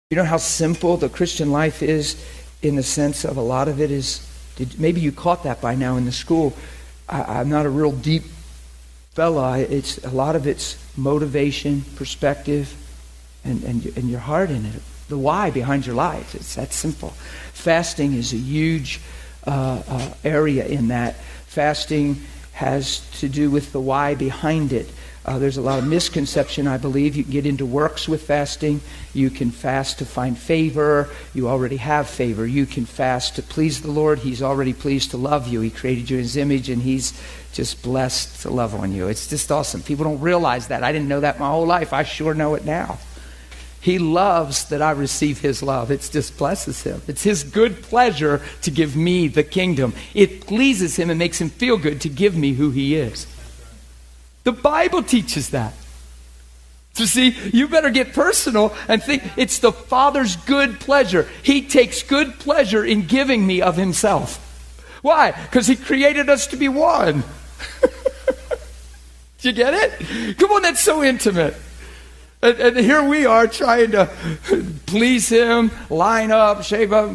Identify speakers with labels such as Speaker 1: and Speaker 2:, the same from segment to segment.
Speaker 1: You know how simple the Christian life is in the sense of a lot of it is, maybe you caught that by now in the school. I'm not a real deep fella. It's a lot of it's motivation, perspective, and your heart in it. The why behind your life. It's that simple. Fasting is a huge area in that. Fasting has to do with the why behind it. There's a lot of misconception, I believe. You can get into works with fasting. You can fast to find favor. You already have favor. You can fast to please the Lord. He's already pleased to love you. He created you in His image, and He's just blessed to love on you. It's just awesome. People don't realize that. I didn't know that my whole life. I sure know it now. He loves that I receive His love. It just blesses Him. It's His good pleasure to give me the kingdom. It pleases Him and makes Him feel good to give me who He is. The Bible teaches that. So see, you better get personal and think it's the Father's good pleasure. He takes good pleasure in giving me of Himself. Why? Because He created us to be one. Do you get it? Come on, that's so intimate. And here we are trying to please Him, line up, shave up,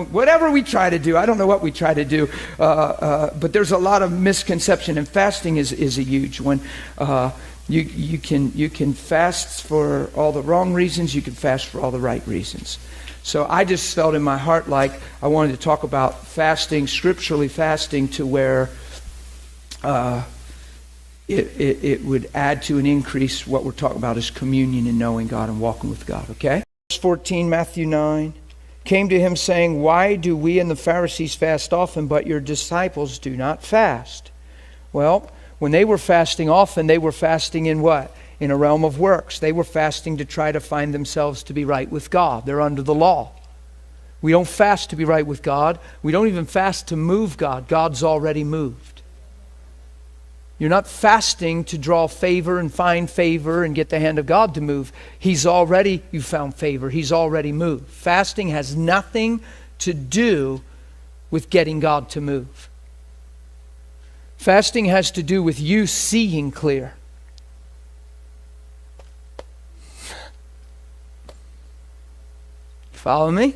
Speaker 1: whatever we try to do. I don't know what we try to do, but there's a lot of misconception, and fasting is a huge one. You can fast for all the wrong reasons. You can fast for all the right reasons. So I just felt in my heart like I wanted to talk about fasting, scripturally fasting, to where it would add to and increase what we're talking about is communion and knowing God and walking with God, okay? Verse 14, Matthew 9, came to Him saying, why do we and the Pharisees fast often, but your disciples do not fast? Well, when they were fasting often, they were fasting in what? In a realm of works. They were fasting to try to find themselves to be right with God. They're under the law. We don't fast to be right with God. We don't even fast to move God. God's already moved. You're not fasting to draw favor and find favor and get the hand of God to move. You found favor. He's already moved. Fasting has nothing to do with getting God to move. Fasting has to do with you seeing clear. Follow me?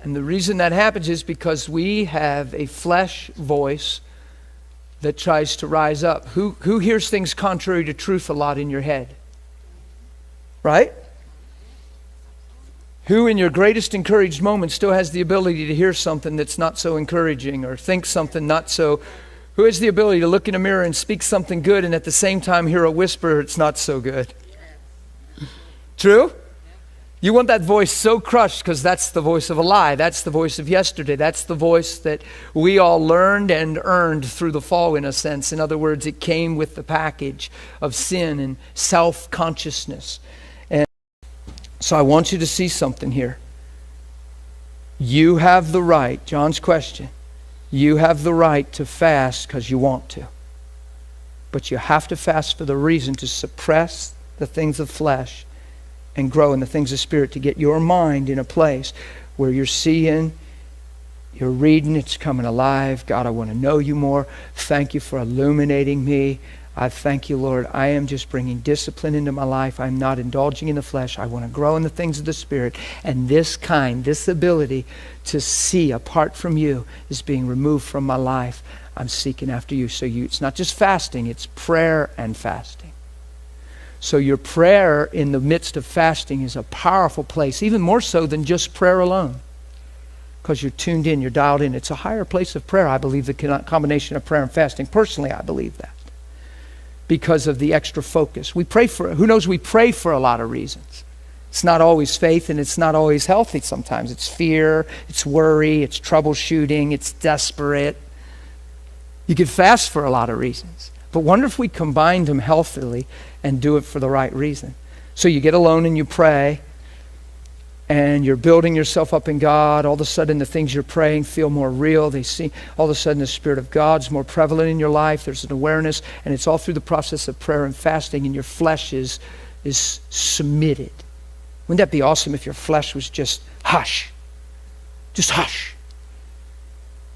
Speaker 1: And the reason that happens is because we have a flesh voice that tries to rise up. Who hears things contrary to truth a lot in your head? Right? Who in your greatest encouraged moments still has the ability to hear something that's not so encouraging, or think something not so... Who has the ability to look in a mirror and speak something good and at the same time hear a whisper, it's not so good? True? You want that voice so crushed because that's the voice of a lie. That's the voice of yesterday. That's the voice that we all learned and earned through the fall, in a sense. In other words, it came with the package of sin and self-consciousness. And so I want you to see something here. You have the right, John's question, you have the right to fast because you want to. But you have to fast for the reason to suppress the things of flesh and grow in the things of Spirit, to get your mind in a place where you're seeing, you're reading, it's coming alive. God, I want to know you more. Thank you for illuminating me. I thank you, Lord. I am just bringing discipline into my life. I'm not indulging in the flesh. I want to grow in the things of the Spirit. And this ability to see apart from you is being removed from my life. I'm seeking after you. So it's not just fasting, it's prayer and fasting. So your prayer in the midst of fasting is a powerful place, even more so than just prayer alone. Because you're tuned in, you're dialed in. It's a higher place of prayer, I believe, the combination of prayer and fasting. Personally, I believe that. Because of the extra focus. We pray for a lot of reasons. It's not always faith, and it's not always healthy sometimes. It's fear, it's worry, it's troubleshooting, it's desperate. You could fast for a lot of reasons. But wonder if we combined them healthily and do it for the right reason. So you get alone and you pray, and you're building yourself up in God. All of a sudden the things you're praying feel more real. All of a sudden the Spirit of God's more prevalent in your life. There's an awareness, and it's all through the process of prayer and fasting, and your flesh is submitted. Wouldn't that be awesome if your flesh was just hush? Just hush.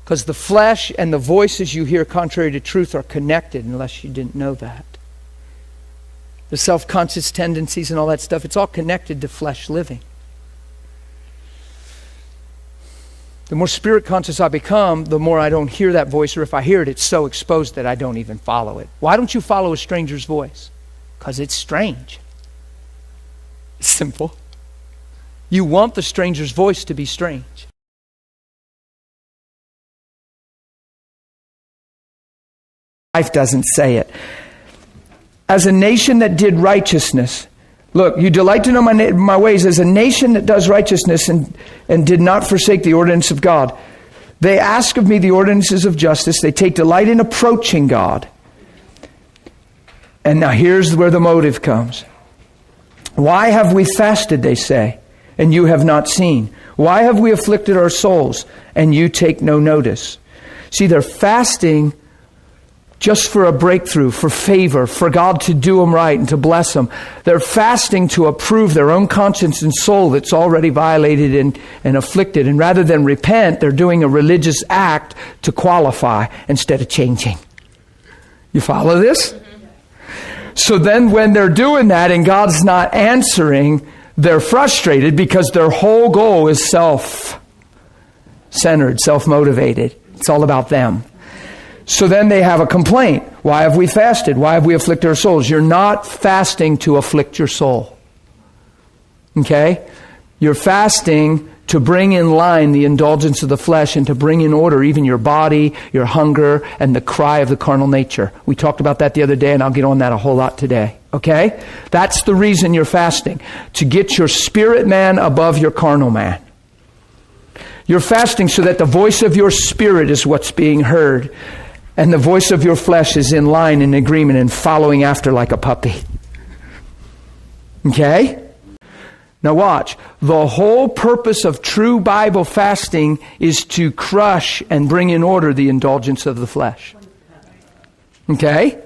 Speaker 1: Because the flesh and the voices you hear contrary to truth are connected, unless you didn't know that. The self-conscious tendencies and all that stuff, it's all connected to flesh living. The more spirit conscious I become, the more I don't hear that voice, or if I hear it, it's so exposed that I don't even follow it. Why don't you follow a stranger's voice? Because it's strange. It's simple. You want the stranger's voice to be strange. Life doesn't say it. As a nation that did righteousness, look, you delight to know my ways. As a nation that does righteousness and did not forsake the ordinance of God. They ask of me the ordinances of justice. They take delight in approaching God. And now here's where the motive comes. Why have we fasted, they say, and you have not seen? Why have we afflicted our souls, and you take no notice? See, they're fasting just for a breakthrough, for favor, for God to do them right and to bless them. They're fasting to approve their own conscience and soul that's already violated and afflicted. And rather than repent, they're doing a religious act to qualify instead of changing. You follow this? So then when they're doing that and God's not answering, they're frustrated because their whole goal is self-centered, self-motivated. It's all about them. So then they have a complaint. Why have we fasted? Why have we afflicted our souls? You're not fasting to afflict your soul. Okay? You're fasting to bring in line the indulgence of the flesh and to bring in order even your body, your hunger, and the cry of the carnal nature. We talked about that the other day, and I'll get on that a whole lot today. Okay? That's the reason you're fasting. To get your spirit man above your carnal man. You're fasting so that the voice of your spirit is what's being heard. And the voice of your flesh is in line, in agreement, and following after like a puppy. Okay? Now watch. The whole purpose of true Bible fasting is to crush and bring in order the indulgence of the flesh. Okay?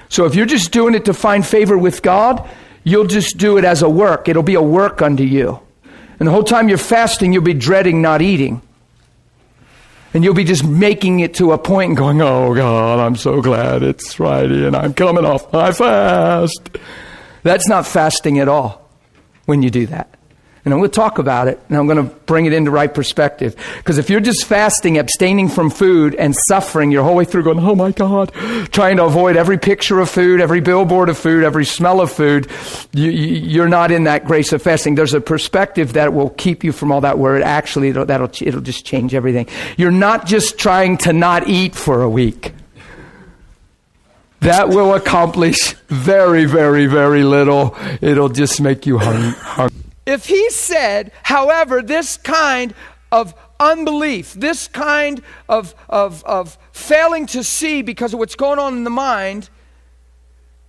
Speaker 1: So if you're just doing it to find favor with God, you'll just do it as a work. It'll be a work unto you. And the whole time you're fasting, you'll be dreading not eating. And you'll be just making it to a point and going, oh God, I'm so glad it's Friday and I'm coming off my fast. That's not fasting at all when you do that. And I'm going to talk about it, and I'm going to bring it into right perspective. Because if you're just fasting, abstaining from food, and suffering your whole way through going, oh my God, trying to avoid every picture of food, every billboard of food, every smell of food, you're not in that grace of fasting. There's a perspective that will keep you from all that, where it actually, it'll just change everything. You're not just trying to not eat for a week. That will accomplish very, very, very little. It'll just make you hungry. If he said, however, this kind of unbelief, this kind of failing to see because of what's going on in the mind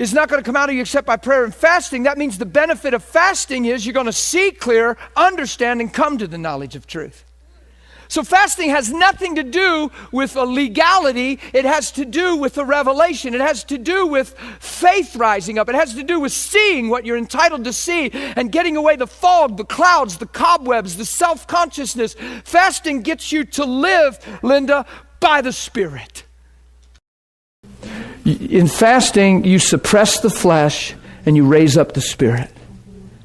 Speaker 1: is not going to come out of you except by prayer and fasting, that means the benefit of fasting is you're going to see clear, understand, and come to the knowledge of truth. So fasting has nothing to do with a legality. It has to do with a revelation. It has to do with faith rising up. It has to do with seeing what you're entitled to see and getting away the fog, the clouds, the cobwebs, the self-consciousness. Fasting gets you to live, Linda, by the Spirit. In fasting, you suppress the flesh and you raise up the Spirit.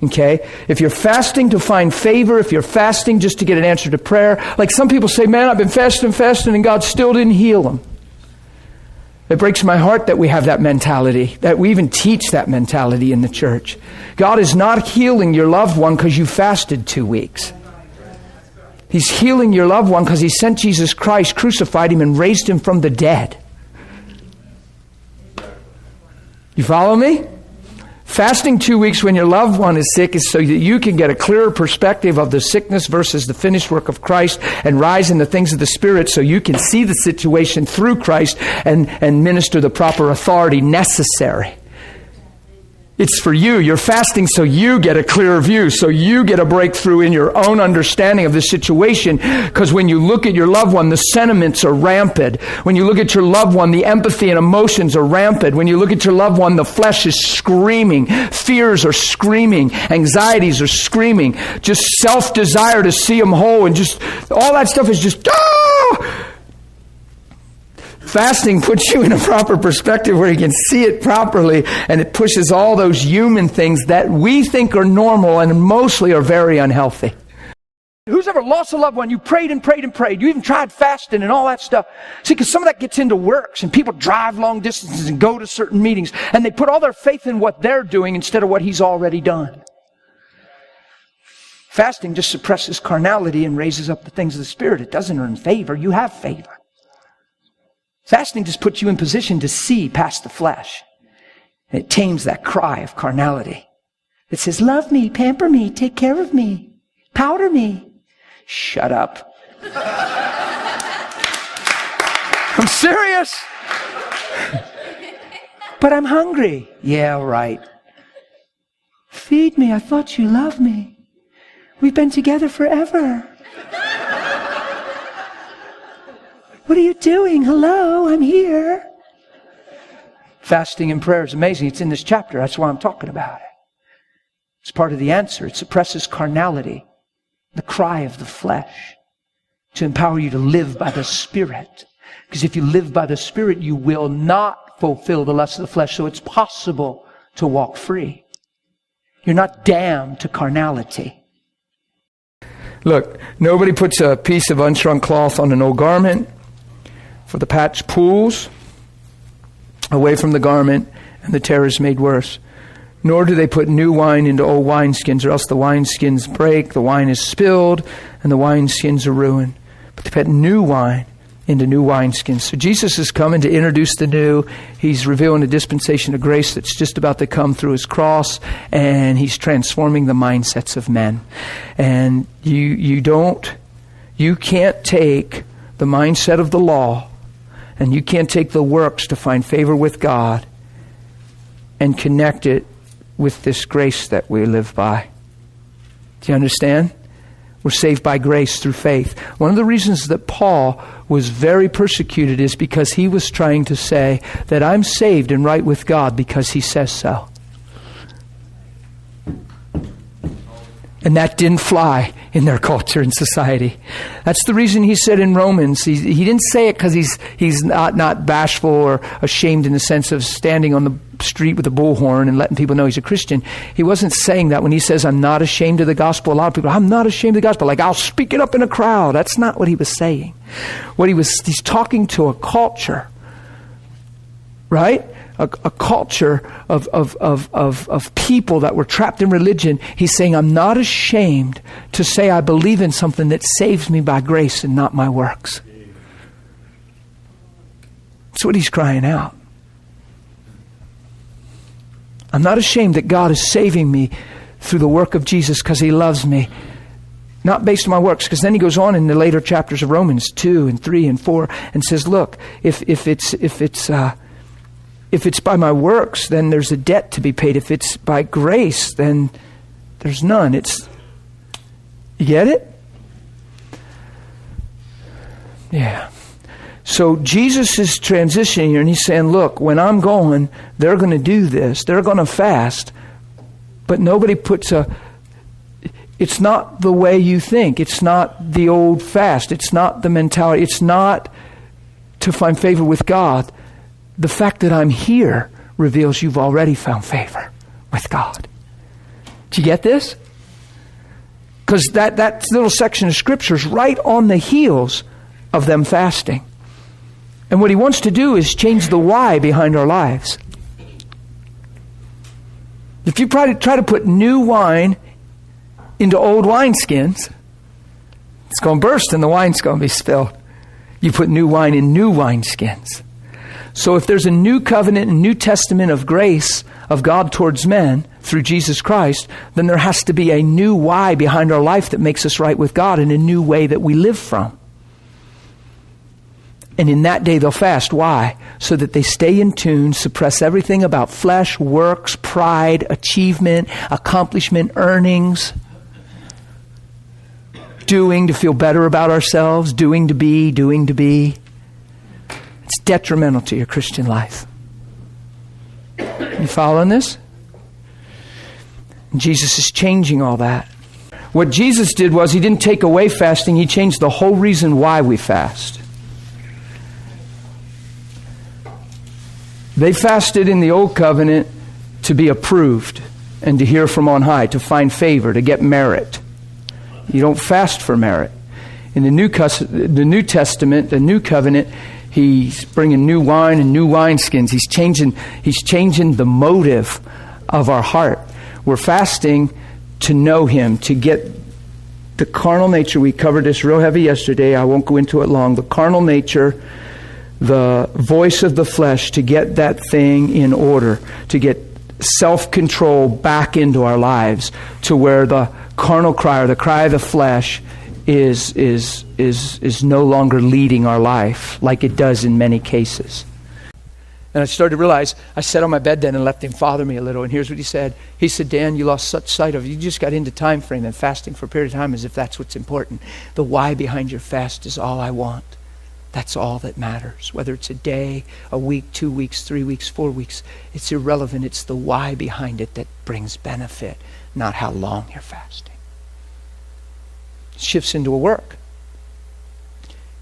Speaker 1: Okay? If you're fasting to find favor, if you're fasting just to get an answer to prayer, like some people say, man, I've been fasting, and God still didn't heal them. It breaks my heart that we have that mentality, that we even teach that mentality in the church. God is not healing your loved one because you fasted 2 weeks. He's healing your loved one because He sent Jesus Christ, crucified Him, and raised Him from the dead. You follow me? Fasting 2 weeks when your loved one is sick is so that you can get a clearer perspective of the sickness versus the finished work of Christ and rise in the things of the Spirit so you can see the situation through Christ and minister the proper authority necessary. It's for you. You're fasting so you get a clearer view, so you get a breakthrough in your own understanding of the situation. Because when you look at your loved one, the sentiments are rampant. When you look at your loved one, the empathy and emotions are rampant. When you look at your loved one, the flesh is screaming. Fears are screaming. Anxieties are screaming. Just self-desire to see them whole, and just all that stuff is just, oh! Fasting puts you in a proper perspective where you can see it properly, and it pushes all those human things that we think are normal and mostly are very unhealthy. Who's ever lost a loved one? You prayed and prayed and prayed. You even tried fasting and all that stuff. See, because some of that gets into works, and people drive long distances and go to certain meetings, and they put all their faith in what they're doing instead of what He's already done. Fasting just suppresses carnality and raises up the things of the Spirit. It doesn't earn favor. You have favor. Fasting just puts you in position to see past the flesh. And it tames that cry of carnality. It says, love me, pamper me, take care of me, powder me. Shut up. I'm serious. But I'm hungry. Yeah, right. Feed me. I thought you loved me. We've been together forever. What are you doing? Hello, I'm here. Fasting and prayer is amazing. It's in this chapter. That's why I'm talking about it. It's part of the answer. It suppresses carnality, the cry of the flesh, to empower you to live by the Spirit. Because if you live by the Spirit, you will not fulfill the lust of the flesh. So it's possible to walk free. You're not damned to carnality. Look, nobody puts a piece of unshrunk cloth on an old garment, for the patch pulls away from the garment, and the tear is made worse. Nor do they put new wine into old wineskins, or else the wineskins break, the wine is spilled, and the wineskins are ruined. But they put new wine into new wineskins. So Jesus is coming to introduce the new. He's revealing a dispensation of grace that's just about to come through His cross, and He's transforming the mindsets of men. And you can't take the mindset of the law, and you can't take the works to find favor with God and connect it with this grace that we live by. Do you understand? We're saved by grace through faith. One of the reasons that Paul was very persecuted is because he was trying to say that I'm saved and right with God because He says so. And that didn't fly in their culture and society. That's the reason he said in Romans, he didn't say it because he's not bashful or ashamed in the sense of standing on the street with a bullhorn and letting people know he's a Christian. He wasn't saying that when he says, I'm not ashamed of the gospel. A lot of people, I'm not ashamed of the gospel. Like, I'll speak it up in a crowd. That's not what he was saying. He's talking to a culture, right? A culture of people that were trapped in religion. He's saying, I'm not ashamed to say I believe in something that saves me by grace and not my works. That's what he's crying out. I'm not ashamed that God is saving me through the work of Jesus because He loves me, not based on my works. Because then he goes on in the later chapters of Romans 2 and 3 and 4 and says, look, if it's by my works, then there's a debt to be paid. If it's by grace, then there's none. You get it? Yeah. So Jesus is transitioning here, and He's saying, look, when I'm going, they're going to do this. They're going to fast. But nobody it's not the way you think. It's not the old fast. It's not the mentality. It's not to find favor with God. The fact that I'm here reveals you've already found favor with God. Do you get this? Because that little section of Scripture is right on the heels of them fasting. And what He wants to do is change the why behind our lives. If you try to put new wine into old wineskins, it's going to burst and the wine's going to be spilled. You put new wine in new wineskins. So if there's a new covenant and New Testament of grace of God towards men through Jesus Christ, then there has to be a new why behind our life that makes us right with God and a new way that we live from. And in that day they'll fast. Why? So that they stay in tune, suppress everything about flesh, works, pride, achievement, accomplishment, earnings, doing to feel better about ourselves, doing to be. It's detrimental to your Christian life. You following this? And Jesus is changing all that. What Jesus did was He didn't take away fasting. He changed the whole reason why we fast. They fasted in the old covenant to be approved and to hear from on high, to find favor, to get merit. You don't fast for merit. In the New Testament, the New Covenant, He's bringing new wine and new wineskins. He's changing the motive of our heart. We're fasting to know Him, to get the carnal nature. We covered this real heavy yesterday. I won't go into it long. The carnal nature, the voice of the flesh, to get that thing in order, to get self-control back into our lives, to where the carnal cry or the cry of the flesh is no longer leading our life like it does in many cases. And I started to realize, I sat on my bed then and let Him father me a little. And here's what He said. He said, Dan, you lost such sight of it. You just got into time frame and fasting for a period of time as if that's what's important. The why behind your fast is all I want. That's all that matters. Whether it's a day, a week, 2 weeks, 3 weeks, 4 weeks, it's irrelevant. It's the why behind it that brings benefit, not how long you're fasting. It shifts into a work.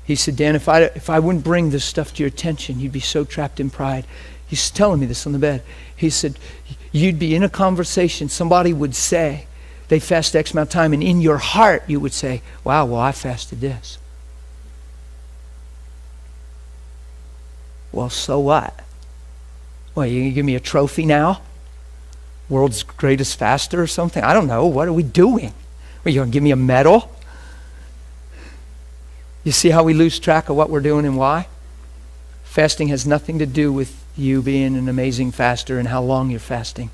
Speaker 1: He said, Dan, if I wouldn't bring this stuff to your attention, you'd be so trapped in pride. He's telling me this on the bed. He said, you'd be in a conversation. Somebody would say, they fast X amount of time, and in your heart you would say, wow, well, I fasted this. Well, so what? Well, you gonna give me a trophy now? World's greatest faster or something? I don't know. What are we doing? Well, you gonna give me a medal? You see how we lose track of what we're doing and why? Fasting has nothing to do with you being an amazing faster and how long you're fasting.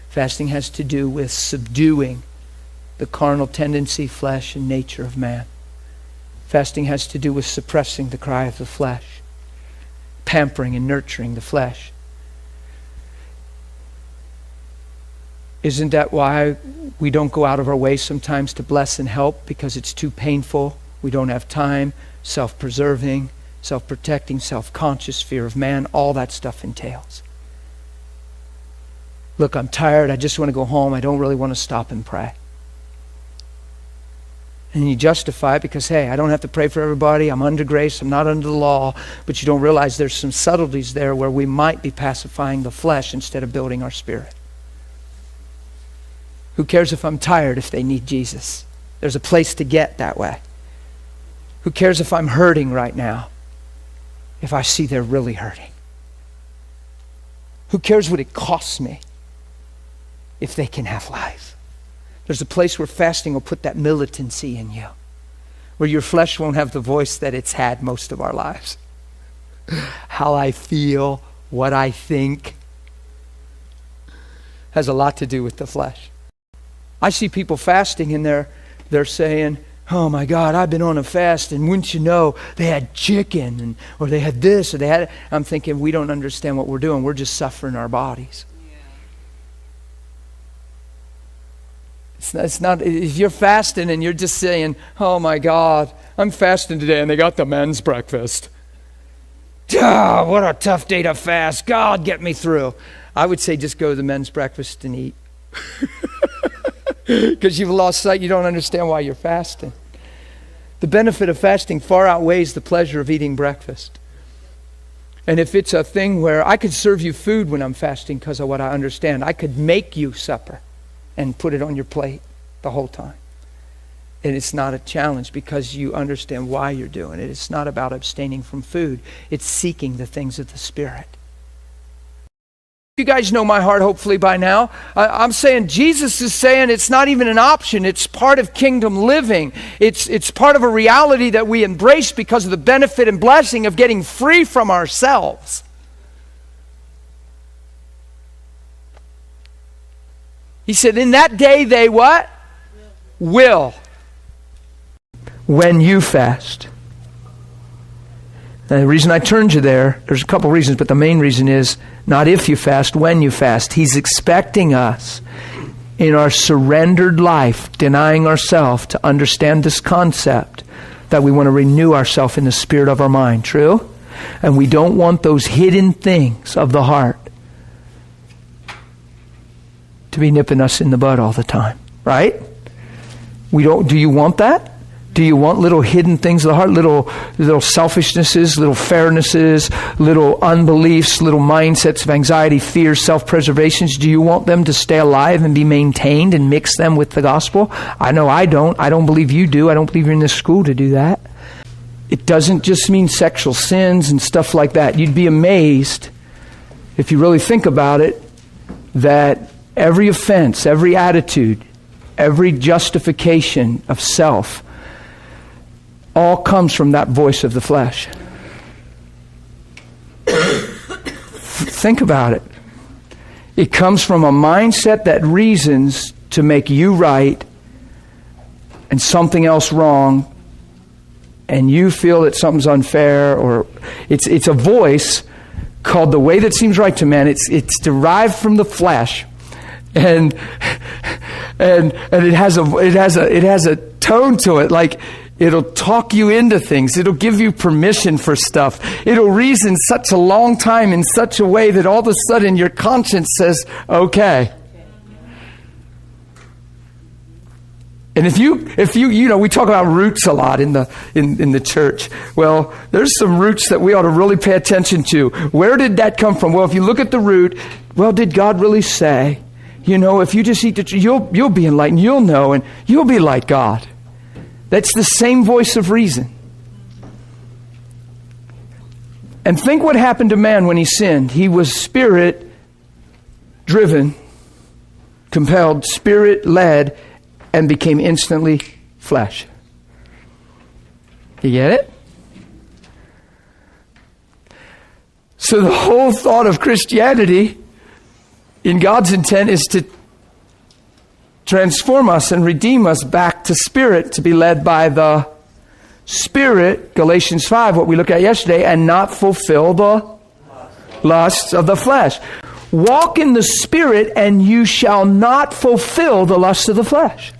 Speaker 1: Fasting has to do with subduing the carnal tendency, flesh, and nature of man. Fasting has to do with suppressing the cry of the flesh, pampering and nurturing the flesh. Isn't that why we don't go out of our way sometimes to bless and help? Because it's too painful. We don't have time. Self-preserving, self-protecting, self-conscious, fear of man, all that stuff entails. Look, I'm tired. I just want to go home. I don't really want to stop and pray. And you justify it because, hey, I don't have to pray for everybody. I'm under grace. I'm not under the law. But you don't realize there's some subtleties there where we might be pacifying the flesh instead of building our spirit. Who cares if I'm tired if they need Jesus? There's a place to get that way. Who cares if I'm hurting right now if I see they're really hurting? Who cares what it costs me if they can have life? There's a place where fasting will put that militancy in you, where your flesh won't have the voice that it's had most of our lives. How I feel, what I think, has a lot to do with the flesh. I see people fasting and they're saying, oh my God, I've been on a fast, and wouldn't you know, they had chicken, or they had this, or they had... I'm thinking, we don't understand what we're doing. We're just suffering our bodies. Yeah. It's not, if you're fasting and you're just saying, oh my God, I'm fasting today, and they got the men's breakfast. Oh, what a tough day to fast. God, get me through. I would say just go to the men's breakfast and eat. Because you've lost sight, you don't understand why you're fasting. The benefit of fasting far outweighs the pleasure of eating breakfast. And if it's a thing where I could serve you food when I'm fasting because of what I understand, I could make you supper and put it on your plate the whole time. And it's not a challenge because you understand why you're doing it. It's not about abstaining from food. It's seeking the things of the Spirit. You guys know my heart hopefully by now. I'm saying Jesus is saying it's not even an option. It's part of kingdom living. It's part of a reality that we embrace because of the benefit and blessing of getting free from ourselves. He said, in that day they what? Will. When you fast. And the reason I turned you there's a couple reasons, but the main reason is not if you fast, when you fast. He's expecting us in our surrendered life, denying ourselves, to understand this concept that we want to renew ourselves in the spirit of our mind. True? And we don't want those hidden things of the heart to be nipping us in the bud all the time. Right? Do you want that? Do you want little hidden things of the heart, little selfishnesses, little fairnesses, little unbeliefs, little mindsets of anxiety, fear, self-preservations? Do you want them to stay alive and be maintained and mix them with the gospel? I know I don't. I don't believe you do. I don't believe you're in this school to do that. It doesn't just mean sexual sins and stuff like that. You'd be amazed, if you really think about it, that every offense, every attitude, every justification of self all comes from that voice of the flesh. Think about it. It comes from a mindset that reasons to make you right and something else wrong, and you feel that something's unfair, or it's a voice called the way that seems right to man. It's derived from the flesh, and it has a tone to it, like it'll talk you into things. It'll give you permission for stuff. It'll reason such a long time in such a way that all of a sudden your conscience says, okay. And if you we talk about roots a lot in the church. Well, there's some roots that we ought to really pay attention to. Where did that come from? Well, if you look at the root, well, did God really say, if you just eat the tree, you'll be enlightened, you'll know, and you'll be like God. That's the same voice of reason. And think what happened to man when he sinned. He was spirit-driven, compelled, spirit-led, and became instantly flesh. You get it? So the whole thought of Christianity, in God's intent, is to transform us and redeem us back to spirit, to be led by the Spirit, Galatians 5, what we looked at yesterday, and not fulfill the lusts of the flesh. Walk in the Spirit, and you shall not fulfill the lusts of the flesh.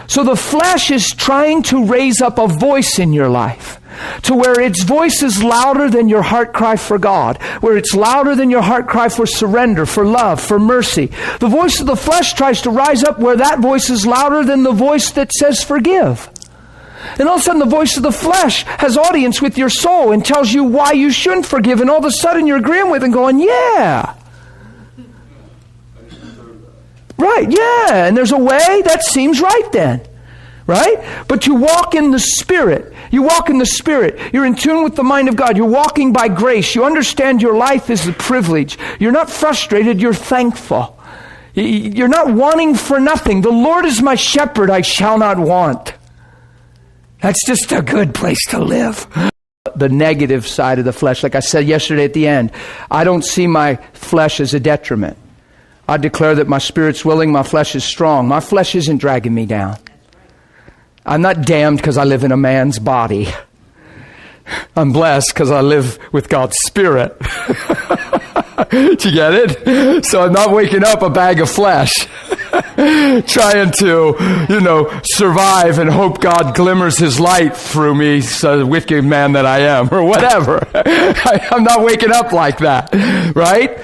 Speaker 1: So the flesh is trying to raise up a voice in your life, to where its voice is louder than your heart cry for God, where it's louder than your heart cry for surrender, for love, for mercy. The voice of the flesh tries to rise up where that voice is louder than the voice that says forgive. And all of a sudden the voice of the flesh has audience with your soul and tells you why you shouldn't forgive, and all of a sudden you're agreeing with and going, yeah. Right, yeah, and there's a way that seems right then, right? But you walk in the Spirit. You walk in the Spirit. You're in tune with the mind of God. You're walking by grace. You understand your life is a privilege. You're not frustrated. You're thankful. You're not wanting for nothing. The Lord is my shepherd. I shall not want. That's just a good place to live. The negative side of the flesh, like I said yesterday at the end, I don't see my flesh as a detriment. I declare that my spirit's willing, my flesh is strong. My flesh isn't dragging me down. I'm not damned because I live in a man's body. I'm blessed because I live with God's Spirit. Did you get it? So I'm not waking up a bag of flesh, trying to, survive and hope God glimmers His light through me, so wicked man that I am, or whatever. I'm not waking up like that, right?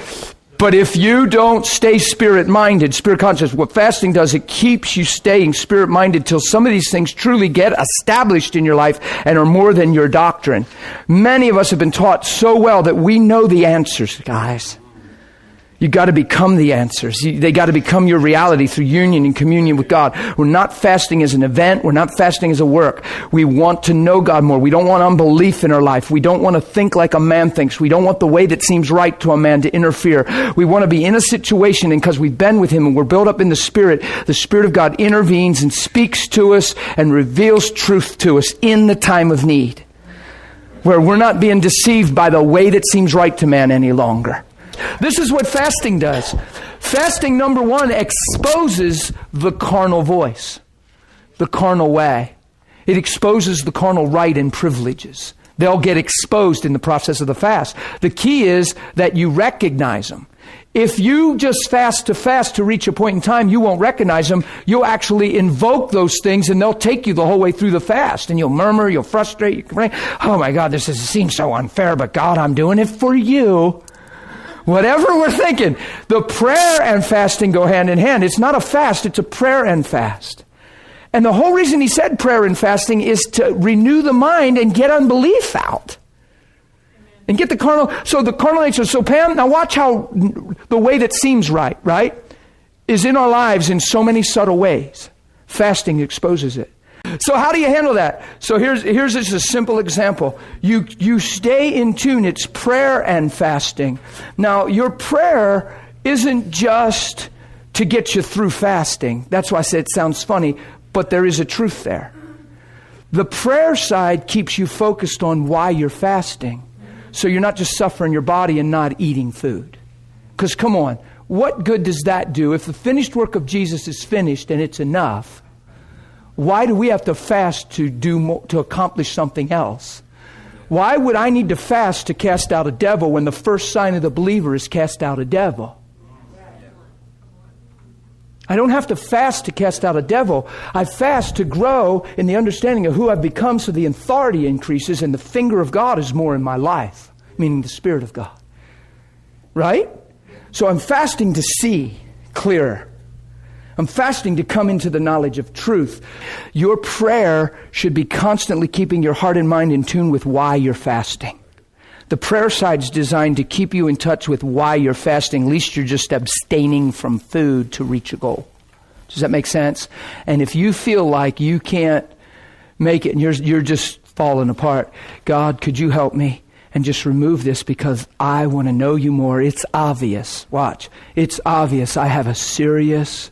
Speaker 1: But if you don't stay spirit-minded, spirit-conscious, what fasting does, it keeps you staying spirit-minded till some of these things truly get established in your life and are more than your doctrine. Many of us have been taught so well that we know the answers, guys. You got to become the answers. They got to become your reality through union and communion with God. We're not fasting as an event. We're not fasting as a work. We want to know God more. We don't want unbelief in our life. We don't want to think like a man thinks. We don't want the way that seems right to a man to interfere. We want to be in a situation, and because we've been with Him and we're built up in the Spirit of God intervenes and speaks to us and reveals truth to us in the time of need, where we're not being deceived by the way that seems right to man any longer. This is what fasting does. Fasting, number one, exposes the carnal voice, the carnal way. It exposes the carnal right and privileges. They'll get exposed in the process of the fast. The key is that you recognize them. If you just fast to reach a point in time, you won't recognize them. You'll actually invoke those things, and they'll take you the whole way through the fast. And you'll murmur, you'll frustrate, you complain. Oh my God, this seems so unfair, but God, I'm doing it for you. Whatever we're thinking, the prayer and fasting go hand in hand. It's not a fast, it's a prayer and fast. And the whole reason he said prayer and fasting is to renew the mind and get unbelief out. And get the carnal. So the carnal nature. So Pam, now watch how the way that seems right, is in our lives in so many subtle ways. Fasting exposes it. So how do you handle that? So here's just a simple example. You stay in tune. It's prayer and fasting. Now your prayer isn't just to get you through fasting. That's why I said it sounds funny, but there is a truth there. The prayer side keeps you focused on why you're fasting. So you're not just suffering your body and not eating food. Because come on, what good does that do? If the finished work of Jesus is finished and it's enough, why do we have to fast to do more, to accomplish something else? Why would I need to fast to cast out a devil when the first sign of the believer is cast out a devil? I don't have to fast to cast out a devil. I fast to grow in the understanding of who I've become so the authority increases and the finger of God is more in my life, meaning the Spirit of God. Right? So I'm fasting to see clearer. I'm fasting to come into the knowledge of truth. Your prayer should be constantly keeping your heart and mind in tune with why you're fasting. The prayer side's designed to keep you in touch with why you're fasting. At least you're just abstaining from food to reach a goal. Does that make sense? And if you feel like you can't make it and you're just falling apart, God, could you help me and just remove this because I want to know you more. It's obvious. Watch. It's obvious I have a serious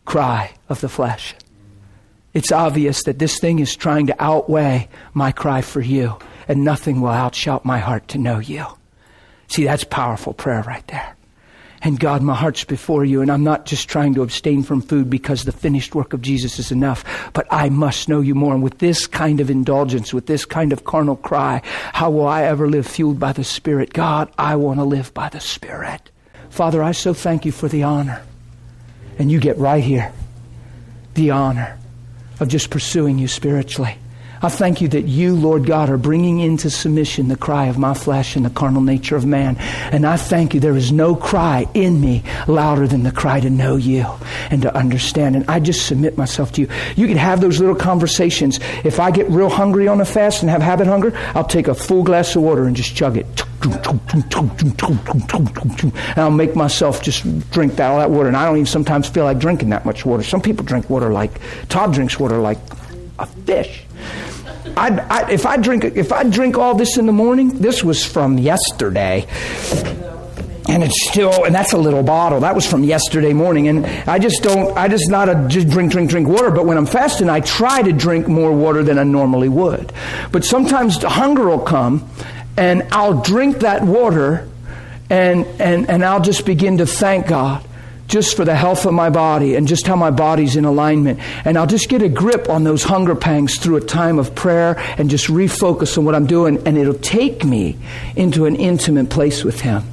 Speaker 1: cry of the flesh. It's obvious that this thing is trying to outweigh my cry for you, and nothing will outshout my heart to know you. See, that's powerful prayer right there. And God, my heart's before you, and I'm not just trying to abstain from food because the finished work of Jesus is enough, but I must know you more. And with this kind of indulgence, with this kind of carnal cry, how will I ever live fueled by the Spirit? God, I want to live by the Spirit. Father, I so thank you for the honor. And you get right here. The honor of just pursuing you spiritually. I thank you that you, Lord God, are bringing into submission the cry of my flesh and the carnal nature of man. And I thank you there is no cry in me louder than the cry to know you and to understand. And I just submit myself to you. You can have those little conversations. If I get real hungry on a fast and have habit hunger, I'll take a full glass of water and just chug it. And I'll make myself just drink all that water. And I don't even sometimes feel like drinking that much water. Some people drink water like, Todd drinks water like a fish. If I drink all this in the morning, this was from yesterday, and it's still, and that's a little bottle. That was from yesterday morning, and I just not just drink water. But when I'm fasting, I try to drink more water than I normally would. But sometimes the hunger will come, and I'll drink that water, and I'll just begin to thank God just for the health of my body and just how my body's in alignment. And I'll just get a grip on those hunger pangs through a time of prayer and just refocus on what I'm doing. And it'll take me into an intimate place with Him.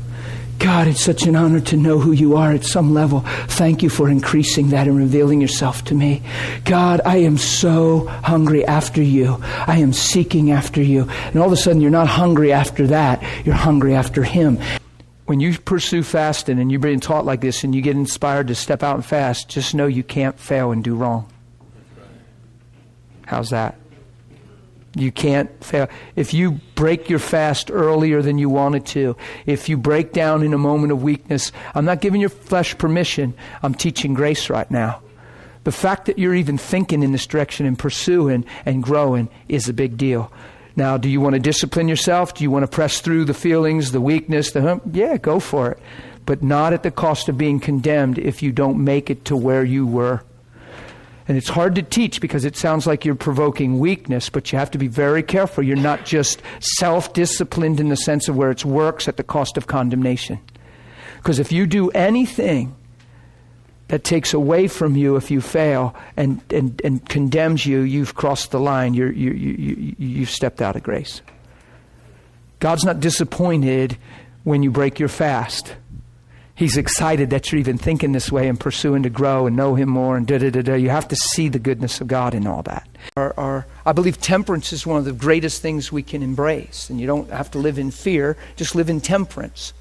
Speaker 1: God, it's such an honor to know who you are at some level. Thank you for increasing that and revealing yourself to me. God, I am so hungry after you. I am seeking after you. And all of a sudden, you're not hungry after that. You're hungry after Him. When you pursue fasting and you're being taught like this and you get inspired to step out and fast, just know you can't fail and do wrong. How's that? You can't fail. If you break your fast earlier than you wanted to, if you break down in a moment of weakness, I'm not giving your flesh permission. I'm teaching grace right now. The fact that you're even thinking in this direction and pursuing and growing is a big deal. Now, do you want to discipline yourself? Do you want to press through the feelings, the weakness, yeah, go for it. But not at the cost of being condemned if you don't make it to where you were. And it's hard to teach because it sounds like you're provoking weakness, but you have to be very careful. You're not just self-disciplined in the sense of where it works at the cost of condemnation. Because if you do anything that takes away from you if you fail and condemns you, you've crossed the line. You've stepped out of grace. God's not disappointed when you break your fast. He's excited that you're even thinking this way and pursuing to grow and know Him more and da-da-da-da. You have to see the goodness of God in all that. I believe temperance is one of the greatest things we can embrace. And you don't have to live in fear. Just live in temperance.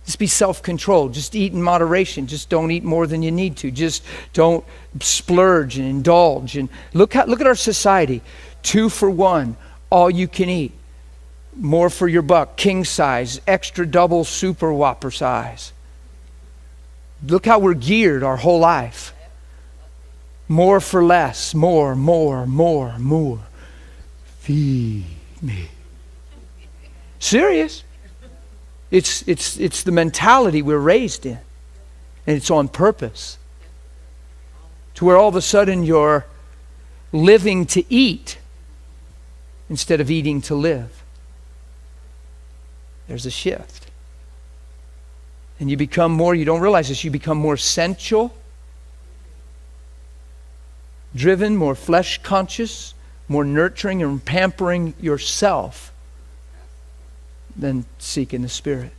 Speaker 1: Just be self-controlled. Just eat in moderation. Just don't eat more than you need to. Just don't splurge and indulge. And look at our society. 2 for 1, all you can eat. More for your buck, king size, extra double super whopper size. Look how we're geared our whole life. More for less, more. Feed me. Serious. It's the mentality we're raised in. And it's on purpose. To where all of a sudden you're living to eat instead of eating to live. There's a shift. And you become more, you don't realize this, you become more sensual, driven, more flesh conscious, more nurturing and pampering yourself than seeking the Spirit.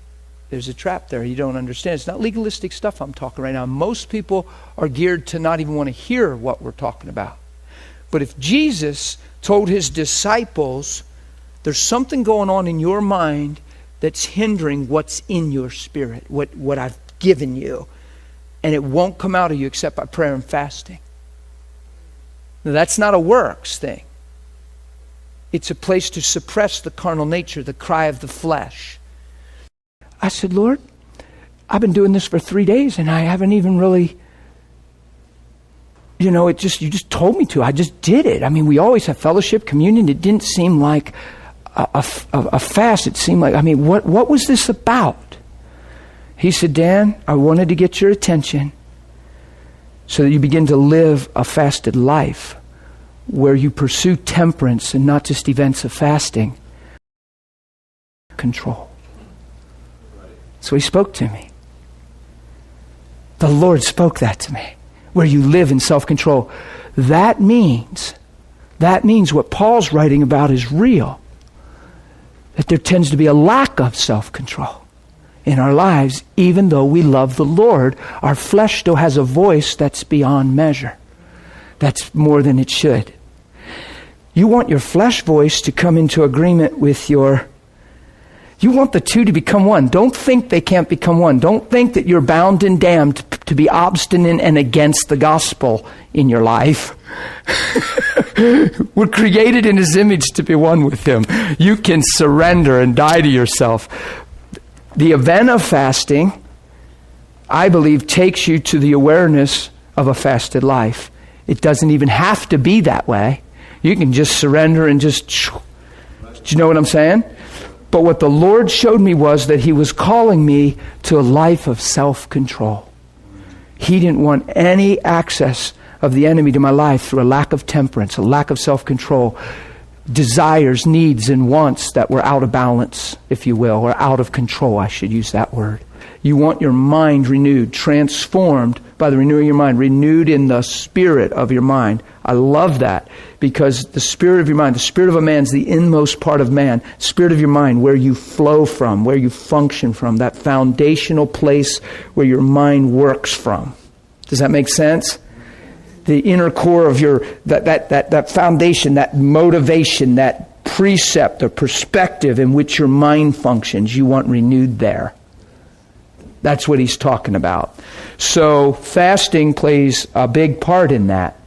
Speaker 1: There's a trap there you don't understand. It's not legalistic stuff I'm talking right now. Most people are geared to not even want to hear what we're talking about. But if Jesus told his disciples, there's something going on in your mind that's hindering what's in your spirit, what I've given you, and it won't come out of you except by prayer and fasting. Now, that's not a works thing. It's a place to suppress the carnal nature, the cry of the flesh. I said, Lord, I've been doing this for 3 days and I haven't even really, you just told me to. I just did it. I mean, we always have fellowship, communion. It didn't seem like a fast. It seemed like, what was this about? He said, Dan, I wanted to get your attention so that you begin to live a fasted life where you pursue temperance and not just events of fasting. Control. So he spoke to me. The Lord spoke that to me. Where you live in self-control. That means what Paul's writing about is real. That there tends to be a lack of self-control in our lives, even though we love the Lord. Our flesh still has a voice that's beyond measure. That's more than it should. You want your flesh voice to come into agreement with you want the two to become one. Don't think they can't become one. Don't think that you're bound and damned to be obstinate and against the gospel in your life. We're created in His image to be one with Him. You can surrender and die to yourself. The event of fasting, I believe, takes you to the awareness of a fasted life. It doesn't even have to be that way. You can just surrender and just... Do you know what I'm saying? But what the Lord showed me was that He was calling me to a life of self-control. He didn't want any access of the enemy to my life through a lack of temperance, a lack of self-control, desires, needs, and wants that were out of balance, if you will, or out of control, I should use that word. You want your mind renewed, transformed by the renewing of your mind, renewed in the spirit of your mind. I love that because the spirit of your mind, the spirit of a man is the inmost part of man. Spirit of your mind, where you flow from, where you function from, that foundational place where your mind works from. Does that make sense? The inner core of your, that foundation, that motivation, that precept or perspective in which your mind functions, you want renewed there. That's what he's talking about. So fasting plays a big part in that.